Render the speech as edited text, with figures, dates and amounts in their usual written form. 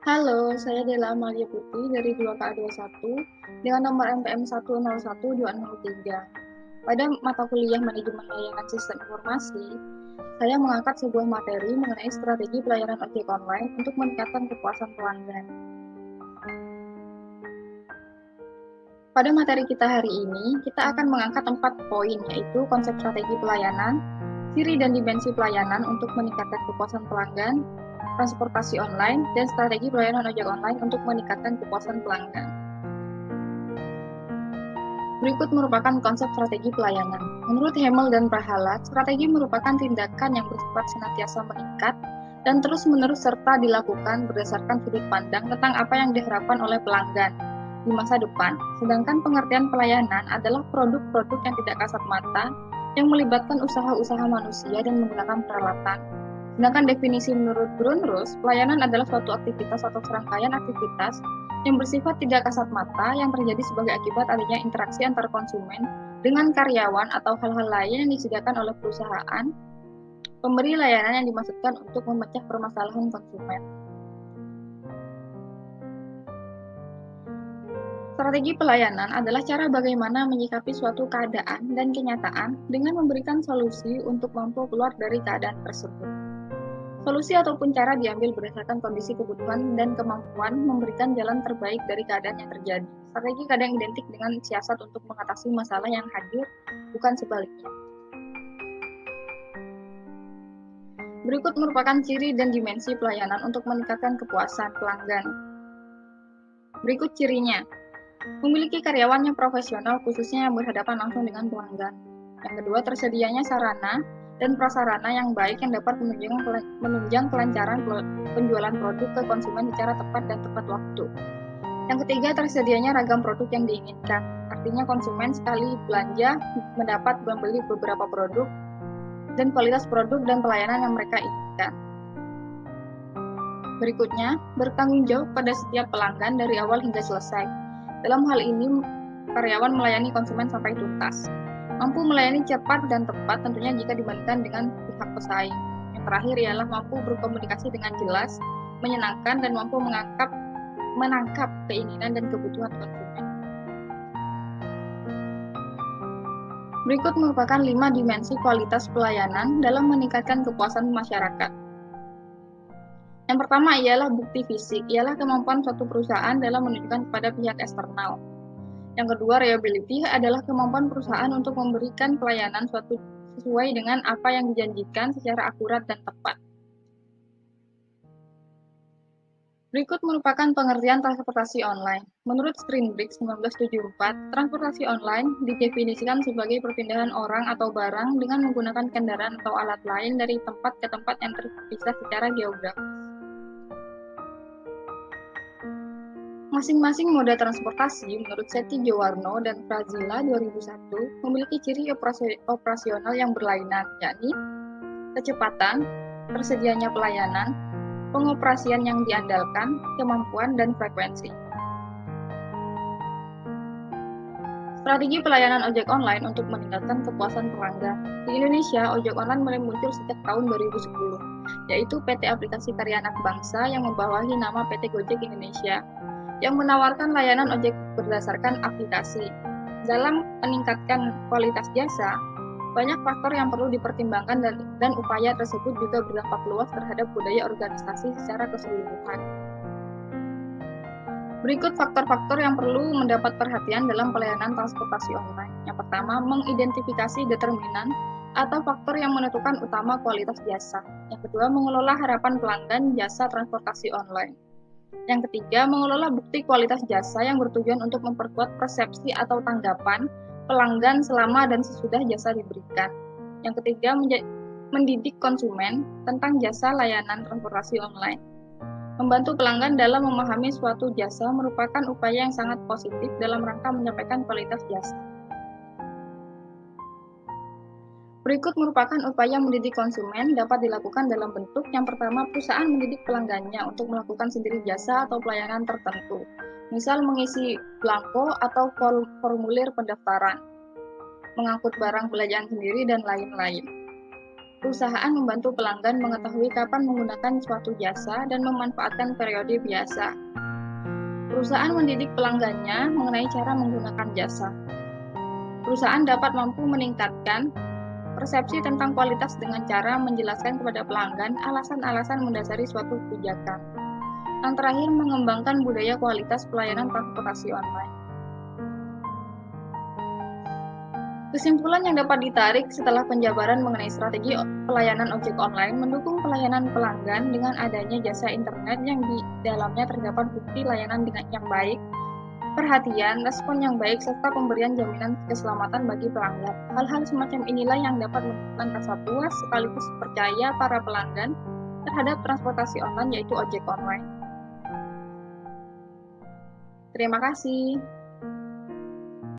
Halo, saya Della Amalia Putri dari 2KA21 dengan nomor NPM 1012603. Pada mata kuliah Manajemen Layanan Sistem Informasi, saya mengangkat sebuah materi mengenai strategi pelayanan ojek online untuk meningkatkan kepuasan pelanggan. Pada materi kita hari ini, kita akan mengangkat 4 poin, yaitu konsep strategi pelayanan, ciri dan dimensi pelayanan untuk meningkatkan kepuasan pelanggan, transportasi online, dan strategi pelayanan ojek online untuk meningkatkan kepuasan pelanggan. Berikut merupakan konsep strategi pelayanan. Menurut Hemel dan Prahala, strategi merupakan tindakan yang bersifat senantiasa meningkat dan terus-menerus serta dilakukan berdasarkan sudut pandang tentang apa yang diharapkan oleh pelanggan di masa depan. Sedangkan pengertian pelayanan adalah produk-produk yang tidak kasat mata, yang melibatkan usaha-usaha manusia dan menggunakan peralatan. Sedangkan definisi menurut Brunrus, pelayanan adalah suatu aktivitas atau serangkaian aktivitas yang bersifat tidak kasat mata yang terjadi sebagai akibat adanya interaksi antar konsumen dengan karyawan atau hal-hal lain yang disediakan oleh perusahaan pemberi layanan yang dimaksudkan untuk memecah permasalahan konsumen. Strategi pelayanan adalah cara bagaimana menyikapi suatu keadaan dan kenyataan dengan memberikan solusi untuk mampu keluar dari keadaan tersebut. Solusi ataupun cara diambil berdasarkan kondisi kebutuhan dan kemampuan memberikan jalan terbaik dari keadaan yang terjadi. Strategi kadang identik dengan siasat untuk mengatasi masalah yang hadir, bukan sebaliknya. Berikut merupakan ciri dan dimensi pelayanan untuk meningkatkan kepuasan pelanggan. Berikut cirinya. Memiliki karyawan yang profesional khususnya yang berhadapan langsung dengan pelanggan. Yang kedua, tersedianya sarana dan prasarana yang baik yang dapat menunjang kelancaran penjualan produk ke konsumen secara tepat dan tepat waktu. Yang ketiga, tersedianya ragam produk yang diinginkan. Artinya konsumen sekali belanja mendapat membeli beberapa produk dan kualitas produk dan pelayanan yang mereka inginkan. Berikutnya, bertanggung jawab pada setiap pelanggan dari awal hingga selesai. Dalam hal ini, karyawan melayani konsumen sampai tuntas. Mampu melayani cepat dan tepat tentunya jika dibandingkan dengan pihak pesaing. Yang terakhir ialah mampu berkomunikasi dengan jelas, menyenangkan, dan mampu menangkap keinginan dan kebutuhan konsumen. Berikut merupakan 5 dimensi kualitas pelayanan dalam meningkatkan kepuasan masyarakat. Yang pertama ialah bukti fisik, ialah kemampuan suatu perusahaan dalam menunjukkan kepada pihak eksternal. Yang kedua, reliability adalah kemampuan perusahaan untuk memberikan pelayanan suatu sesuai dengan apa yang dijanjikan secara akurat dan tepat. Berikut merupakan pengertian transportasi online. Menurut Stringbrix 1974, transportasi online didefinisikan sebagai perpindahan orang atau barang dengan menggunakan kendaraan atau alat lain dari tempat ke tempat yang terpisah secara geografis. Masing-masing moda transportasi menurut Seti Jowarno dan Frazila 2001 memiliki ciri operasional yang berlainan, yakni kecepatan, tersedianya pelayanan, pengoperasian yang diandalkan, kemampuan, dan frekuensi. Strategi pelayanan ojek online untuk meningkatkan kepuasan pelanggan. Di Indonesia, ojek online mulai muncul sejak tahun 2010, yaitu PT Aplikasi Karya Anak Bangsa yang membawahi nama PT Gojek Indonesia, yang menawarkan layanan ojek berdasarkan aplikasi. Dalam meningkatkan kualitas jasa, banyak faktor yang perlu dipertimbangkan dan upaya tersebut juga berdampak luas terhadap budaya organisasi secara keseluruhan. Berikut faktor-faktor yang perlu mendapat perhatian dalam pelayanan transportasi online. Yang pertama, mengidentifikasi determinan atau faktor yang menentukan utama kualitas jasa. Yang kedua, mengelola harapan pelanggan jasa transportasi online. Yang ketiga, mengelola bukti kualitas jasa yang bertujuan untuk memperkuat persepsi atau tanggapan pelanggan selama dan sesudah jasa diberikan. Yang ketiga, mendidik konsumen tentang jasa layanan transportasi online. Membantu pelanggan dalam memahami suatu jasa merupakan upaya yang sangat positif dalam rangka menyampaikan kualitas jasa. Berikut merupakan upaya mendidik konsumen dapat dilakukan dalam bentuk yang pertama, perusahaan mendidik pelanggannya untuk melakukan sendiri jasa atau pelayanan tertentu, misal mengisi belangko atau formulir pendaftaran, mengangkut barang belanjaan sendiri, dan lain-lain. Perusahaan membantu pelanggan mengetahui kapan menggunakan suatu jasa dan memanfaatkan periode biasa. Perusahaan mendidik pelanggannya mengenai cara menggunakan jasa. Perusahaan dapat mampu meningkatkan persepsi tentang kualitas dengan cara menjelaskan kepada pelanggan alasan-alasan mendasari suatu kebijakan. Yang terakhir, mengembangkan budaya kualitas pelayanan transportasi online. Kesimpulan yang dapat ditarik setelah penjabaran mengenai strategi pelayanan ojek online mendukung pelayanan pelanggan dengan adanya jasa internet yang di dalamnya terdapat bukti layanan dengan yang baik, perhatian, respon yang baik, serta pemberian jaminan keselamatan bagi pelanggan. Hal-hal semacam inilah yang dapat menunjukkan rasa puas sekaligus percaya para pelanggan terhadap transportasi online yaitu ojek online. Terima kasih.